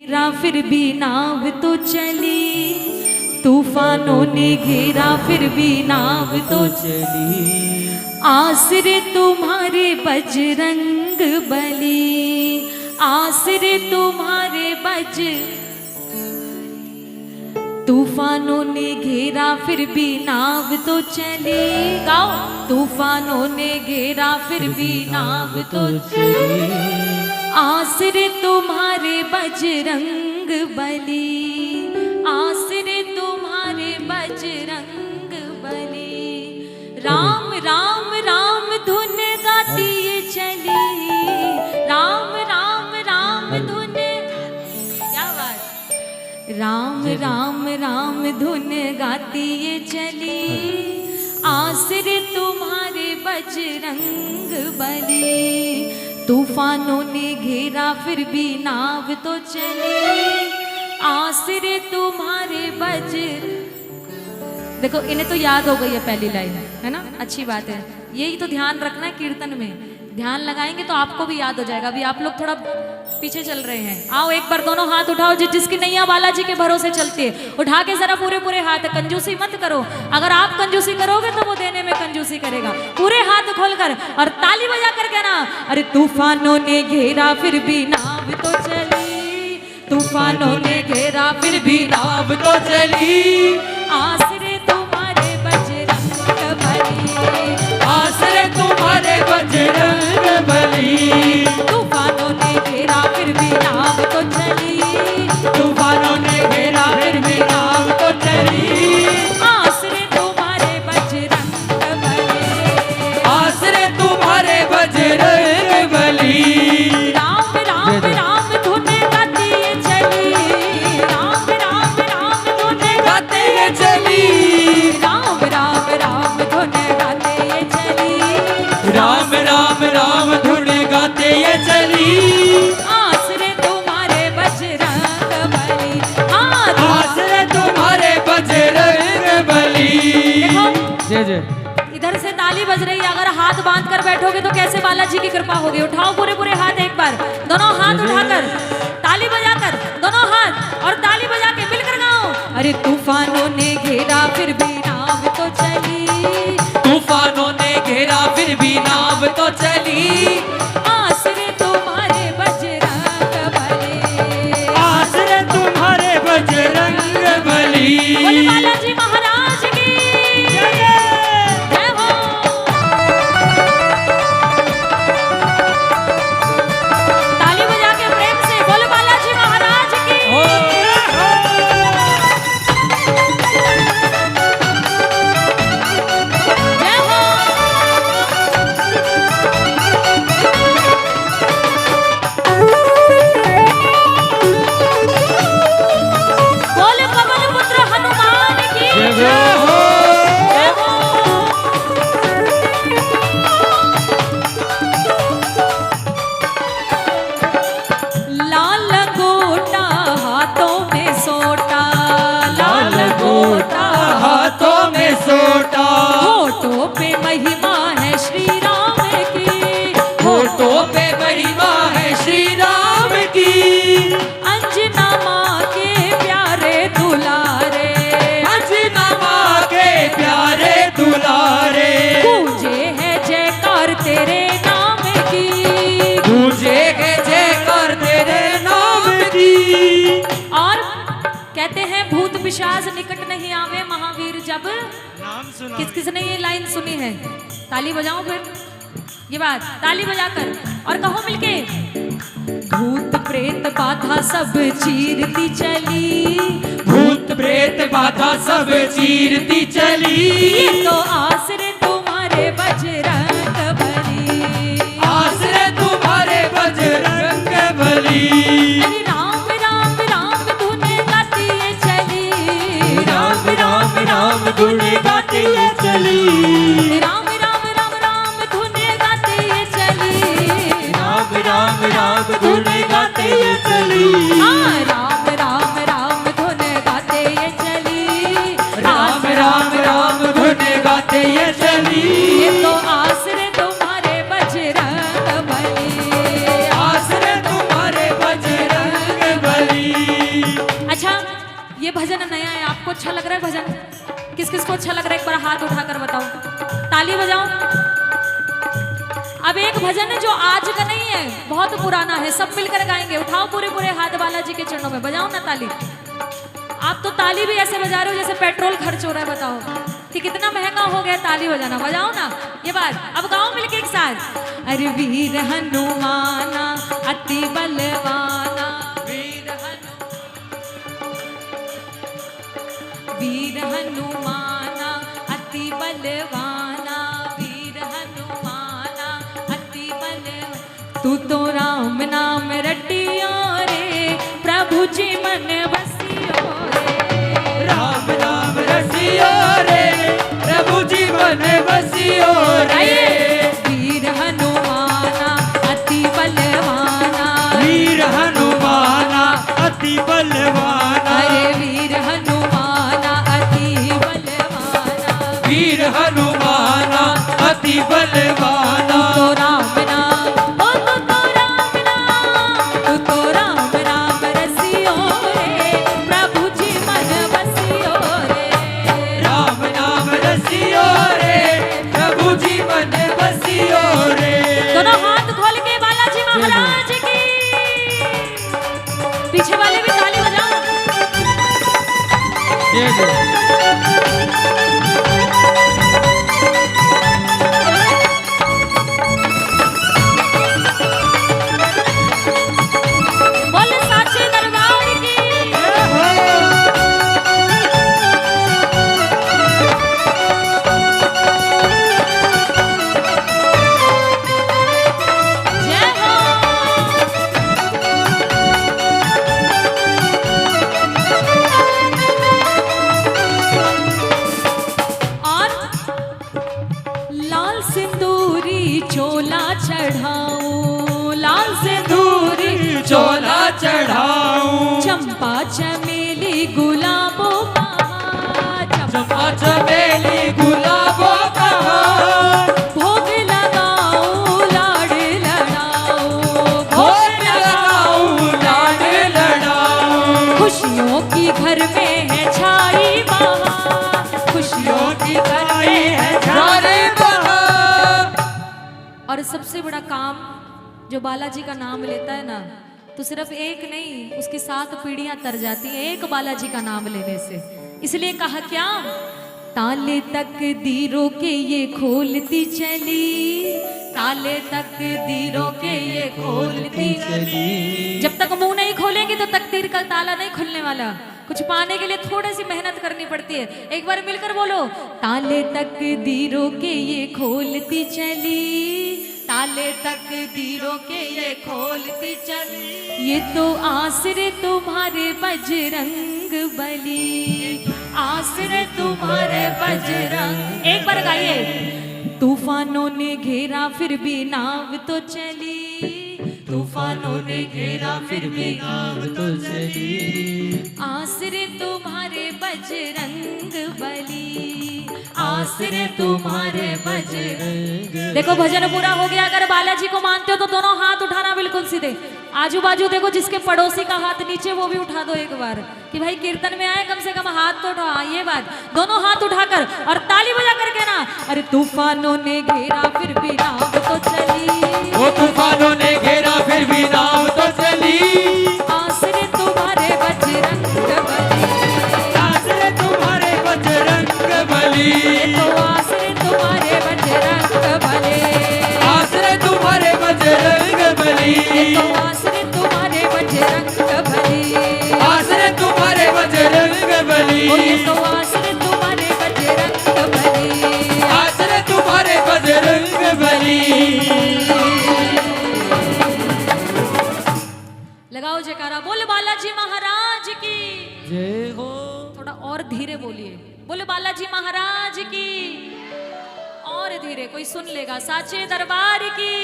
घेरा फिर भी नाव तो चली, तूफानों ने घेरा फिर भी नाव तो चली। आसरे तुम्हारे बजरंग बली, आसरे तुम्हारे तूफानों ने घेरा फिर भी नाव तो चली। गाओ। तूफानों ने घेरा फिर भी नाव तो चली। आसरे तुम्हारे बजरंग बली, आसरे तुम्हारे बजरंग बली। राम राम राम धुन गाती ये चली, राम राम राम धुन, क्या बात। राम राम राम धुन गाती ये चली, आसरे तुम्हारे बजरंग बली। तूफानों ने घेरा फिर भी नाव तो चली, आसरे तुम्हारे देखो इन्हें तो याद हो गई है पहली लाइन, है ना, अच्छी बात है। यही तो ध्यान रखना है कीर्तन में, ध्यान लगाएंगे तो आपको भी याद हो जाएगा। अभी आप लोग थोड़ा पीछे चल रहे हैं, आओ एक बार दोनों हाथ उठाओ। जिसकी नैया बालाजी के भरोसे चलती है उठा के जरा पूरे पूरे हाथ, कंजूसी मत करो। अगर आप कंजूसी करोगे तो वो देने में कंजूसी करेगा। पूरे हाथ खोलकर और ताली बजा कर कहना, अरे तूफानों ने घेरा फिर भी नाव तो चली, तूफानों ने घेरा फिर भी नाव तो चली। आसरे तुम्हारे बजरंग बली, आसरे तुम्हारे बजरंग बली। तूफानों ने घेरा फिर भी नाव तो चली, तूफानों ने घेरा फिर भी नाव तो चली। आसरे तुम्हारे बजरंग बली, आसरे तुम्हारे बजरंग बली। राम राम राम धुन गाती ये चली, राम राम राम धुन गाते ये चली। राम राम राम धुन गाते ये चली, राम राम राम धुन गाते ये चली। आसरे तुम्हारे बजरंग बली, आसरे तुम्हारे बजरंग बली। जय जय। इधर से ताली बज रही है, अगर हाथ बांध कर बैठोगे तो कैसे बालाजी की कृपा होगी। उठाओ पूरे पूरे हाथ एक बार, दोनों हाथ उठाकर ताली बजाकर, दोनों हाथ और ताली बजा के मिलकर गाओ। अरे तूफानों ने घेरा फिर भी नाव तो चली, तूफानों ने घेरा फिर भी नाव तो चली। आसरे तुम्हारे बजरंग बली, आसरे तुम्हारे बजरंग बली। बोले बालाजी महाराज की जय हो। ताली बजा के प्रेम से बोले बालाजी महाराज की जय हो। बोले कमल पुत्र हनुमान की जय हो, जय हो। लाल गोटा हाथों में सोटा, लाल गोटा हाथों में सोटा। होठों पे महिमा है श्री राम की, होठों पे महिमा है श्री राम की। अंजना माँ के प्यारे दुलारे, अंजना माँ के प्यारे दुलारे। गूंजे है जयकार तेरे नाम की, गूंजे है जयकार तेरे नाम की। और कहते हैं भूत पिशाच निकट नहीं आवे महावीर जब। नाम सुना। किस किसने ये लाइन सुनी है? ताली बजाओ फिर ये बात, ताली बजाकर और कहो मिलके। भूत प्रेत बाधा सब चीरती चली, भूत प्रेत बाधा सब चीरती चली। ये तो आसरे तुम्हारे बजरंग बली, आसरे तुम्हारे बजरंग बली। अरे राम राम राम धुन गाती ये चली, राम राम राम धुन गाती ये चली। राम राम राम राम धुन गाती ये चली, राम राम राम धुन गाते ये चली। हाँ राम राम राम धुन गाते ये चली, राम राम राम धुन गाते ये चली। ये तो आसरे तुम्हारे बजरंग बली, आसरे तुम्हारे बजरंग भजन नया है, आपको अच्छा लग रहा है भजन? किस किस को अच्छा लग रहा है एक बार हाथ उठाकर बताओ, ताली बजाओ। अब एक भजन है जो आज का नहीं है, बहुत पुराना है, सब मिलकर गाएंगे। उठाओ पूरे पूरे हाथ बालाजी के चरणों में, बजाओ ना ताली। आप तो ताली भी ऐसे बजा रहे हो जैसे पेट्रोल खर्च हो रहा है। बताओ कि कितना महंगा हो गया ताली बजाना, बजाओ ना ये बात। अब गाओ मिलके एक साथ। अरे वीर हनुमाना अति बलवाना, वीर हनुमाना अति बलवाना, वीर हनुमाना अति बलवाना। तू तो राम नाम रटियो रे, प्रभु जी मन बसियो रे। राम नाम रसियो रे, प्रभु जी मन बसियो रे। वीर हनुमाना अति बलवाना, वीर हनुमाना अति बलवाना, अरे वीर हनुमाना अति बलवाना, वीर हनुमाना अति बलवाना। तो राम नाम, ओ तू तो राम नाम, तू तो राम नाम रसियो रे, प्रभु जी मन बसियो रे। राम नाम रसियो रे, प्रभु जी मन बसियो रे। दोनों हाथ खोल के बालाजी महाराज की, पीछे वाले भी ताली बजाओ। बोले साचे दरबार की। जय हो। और लाल सिंदूरी चोला चढ़ाओ, लाल सिंदूरी चोला चढ़ाऊं, चंपा चमेली गुलाबो बहार, चंपा चमेली गुलाबो बहार। भोग लगाओ लाड़ लड़ाओ, भोग लगाऊं लाड लड़ाऊं, खुशियों की घर में है छाई बहार, खुशियों की घर में है सारे बहार। और सबसे बड़ा काम जो बालाजी का नाम लेता है ना, तो सिर्फ एक नहीं, उसकी 7 पीढ़ियां तर जाती हैं एक बालाजी का नाम लेने से। इसलिए कहा क्या, ताले तक दीरों के ये खोलती चली, ताले तक दीरों के ये खोलती चली। जब तक मुंह नहीं खोलेंगे तो तकदीर का ताला नहीं खुलने वाला। कुछ पाने के लिए थोड़ी सी मेहनत करनी पड़ती है। एक बार मिलकर बोलो, ताले तक दीरों के ये खोलती चली, ताले तक दीरों के ये खोलती चली। ये तो आसरे तुम्हारे बजरंग बली, आसरे तुम्हारे बजरंग। एक बार गाइए। तूफानों ने घेरा फिर भी नाव तो चली, तूफानों ने घेरा फिर भी नाव तो चली। आसरे तुम्हारे बजरंग बली, आसरे तुम्हारे बजरंग। देखो भजन पूरा हो गया। अगर बालाजी को मानते हो तो दोनों हाथ उठाना बिल्कुल सीधे। आजू बाजू देखो, जिसके पड़ोसी का हाथ नीचे वो भी उठा दो एक बार, कि भाई कीर्तन में आए कम से कम हाथ तो उठाओ। ये बात, दोनों हाथ उठाकर और ताली बजा करके ना। अरे तूफानों ने घेरा फिर भी नाव तो चली, वो तूफानों ने घेरा फिर भी नाव तो चली। आसरे तुम्हारे बजरंग बली, आसरे तुम्हारे बजरंग बली, तो आसरे तुम्हारे बजरंग बली, आसरे तुम्हारे बजरंग बली, तो आसरे तुम्हारे बजरंग बली, आसरे तुम्हारे बजरंग बली, ओ ये तो आसरे तुम्हारे बजरंग बली, आसरे तुम्हारे बजरंग बली। लगाओ जयकारा, बोल बालाजी महाराज की जय हो। थोड़ा और धीरे बोलिए, बोल बालाजी महाराज की। और धीरे, कोई सुन लेगा। साचे दरबार की।